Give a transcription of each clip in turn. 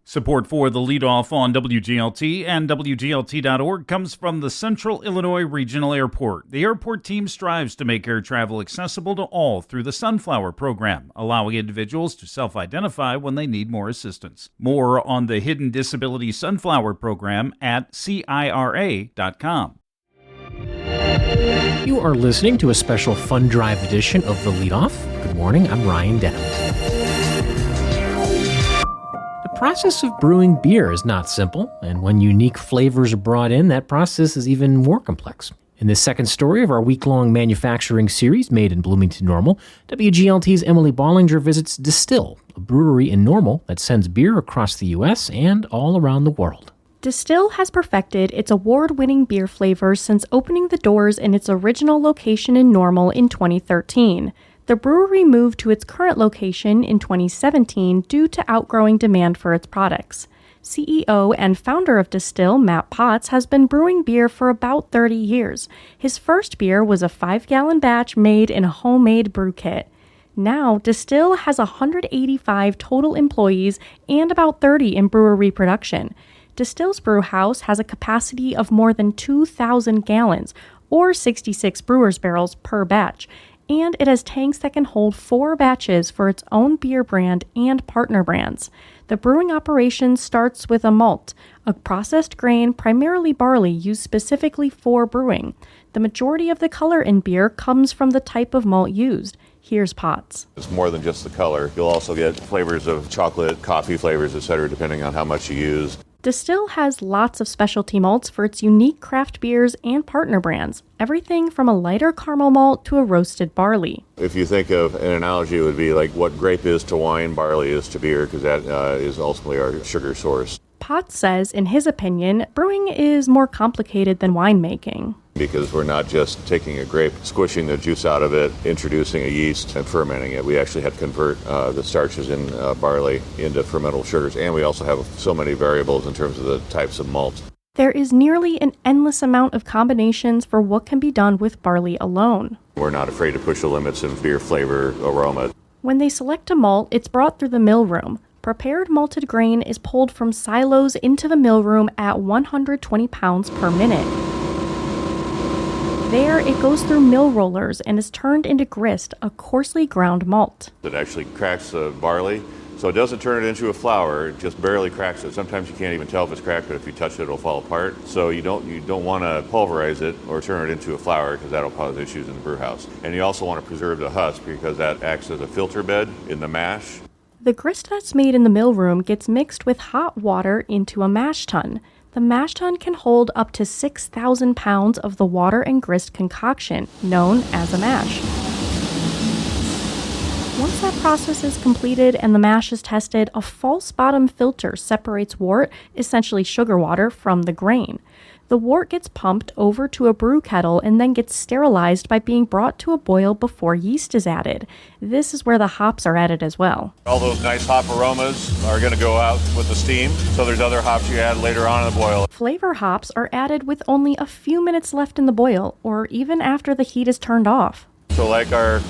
Support for the Leadoff on WGLT and WGLT.org comes from the Central Illinois Regional Airport. The airport team strives to make air travel accessible to all through the Sunflower program, allowing individuals to self-identify when they need more assistance. More on the Hidden Disability Sunflower program at CIRA.com. You are listening to a special Fun Drive edition of The Leadoff. Good morning, I'm Ryan Denham. The process of brewing beer is not simple, and when unique flavors are brought in, that process is even more complex. In this second story of our week-long manufacturing series, Made in Bloomington, Normal, WGLT's Emily Bollinger visits Distill, a brewery in Normal that sends beer across the U.S. and all around the world. Distill has perfected its award-winning beer flavors since opening the doors in its original location in Normal in 2013. The brewery moved to its current location in 2017 due to outgrowing demand for its products. CEO and founder of Distill, Matt Potts, has been brewing beer for about 30 years. His first beer was a 5-gallon batch made in a homemade brew kit. Now, Distill has 185 total employees and about 30 in brewery production. Distill's brew house has a capacity of more than 2,000 gallons, or 66 brewer's barrels per batch, and it has tanks that can hold 4 batches for its own beer brand and partner brands. The brewing operation starts with a malt, a processed grain, primarily barley, used specifically for brewing. The majority of the color in beer comes from the type of malt used. Here's Potts. It's more than just the color. You'll also get flavors of chocolate, coffee flavors, etc., depending on how much you use. Distill has lots of specialty malts for its unique craft beers and partner brands, everything from a lighter caramel malt to a roasted barley. If you think of an analogy, it would be like what grape is to wine, barley is to beer, because that is ultimately our sugar source. Potts says, in his opinion, brewing is more complicated than winemaking. Because we're not just taking a grape, squishing the juice out of it, introducing a yeast, and fermenting it. We actually have to convert the starches in barley into fermentable sugars, and we also have so many variables in terms of the types of malts. There is nearly an endless amount of combinations for what can be done with barley alone. We're not afraid to push the limits in beer flavor, aroma. When they select a malt, it's brought through the mill room. Prepared malted grain is pulled from silos into the mill room at 120 pounds per minute. There, it goes through mill rollers and is turned into grist, a coarsely ground malt. It actually cracks the barley, so it doesn't turn it into a flour, it just barely cracks it. Sometimes you can't even tell if it's cracked, but if you touch it, it'll fall apart. So you don't want to pulverize it or turn it into a flour because that'll cause issues in the brew house. And you also want to preserve the husk because that acts as a filter bed in the mash. The grist that's made in the mill room gets mixed with hot water into a mash tun. The mash tun can hold up to 6,000 pounds of the water and grist concoction, known as a mash. Once that process is completed and the mash is tested, a false bottom filter separates wort, essentially sugar water, from the grain. The wort gets pumped over to a brew kettle and then gets sterilized by being brought to a boil before yeast is added. This is where the hops are added as well. All those nice hop aromas are going to go out with the steam, so there's other hops you add later on in the boil. Flavor hops are added with only a few minutes left in the boil, or even after the heat is turned off. So like our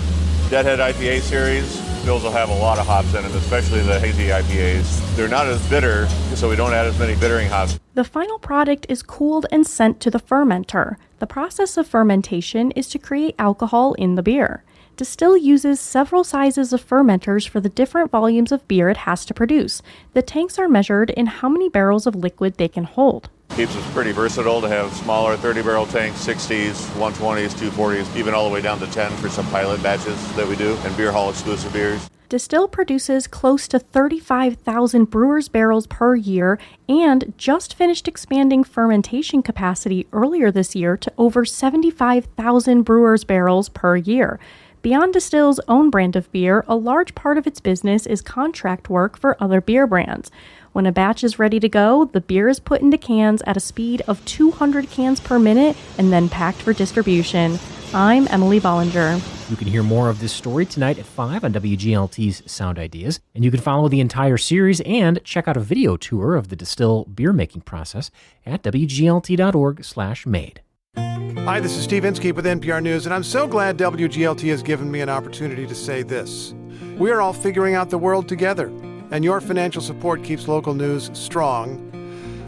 Deadhead IPA series, those will have a lot of hops in them, especially the hazy IPAs. They're not as bitter, so we don't add as many bittering hops. The final product is cooled and sent to the fermenter. The process of fermentation is to create alcohol in the beer. Distill uses several sizes of fermenters for the different volumes of beer it has to produce. The tanks are measured in how many barrels of liquid they can hold. Keeps us pretty versatile to have smaller 30-barrel tanks, 60s, 120s, 240s, even all the way down to 10 for some pilot batches that we do, and beer hall exclusive beers. Distill produces close to 35,000 brewer's barrels per year and just finished expanding fermentation capacity earlier this year to over 75,000 brewer's barrels per year. Beyond Distill's own brand of beer, a large part of its business is contract work for other beer brands. When a batch is ready to go, the beer is put into cans at a speed of 200 cans per minute and then packed for distribution. I'm Emily Bollinger. You can hear more of this story tonight at 5 on WGLT's Sound Ideas, and you can follow the entire series and check out a video tour of the Distill beer making process at WGLT.org/made. Hi, this is Steve Inskeep with NPR News, and I'm so glad WGLT has given me an opportunity to say this. We are all figuring out the world together. and your financial support keeps local news strong.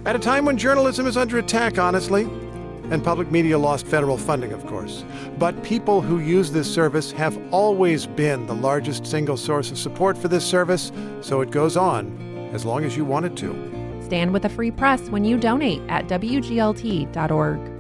At a time when journalism is under attack, honestly, and public media lost federal funding, of course. But people who use this service have always been the largest single source of support for this service, so it goes on as long as you want it to. Stand with a free press when you donate at WGLT.org.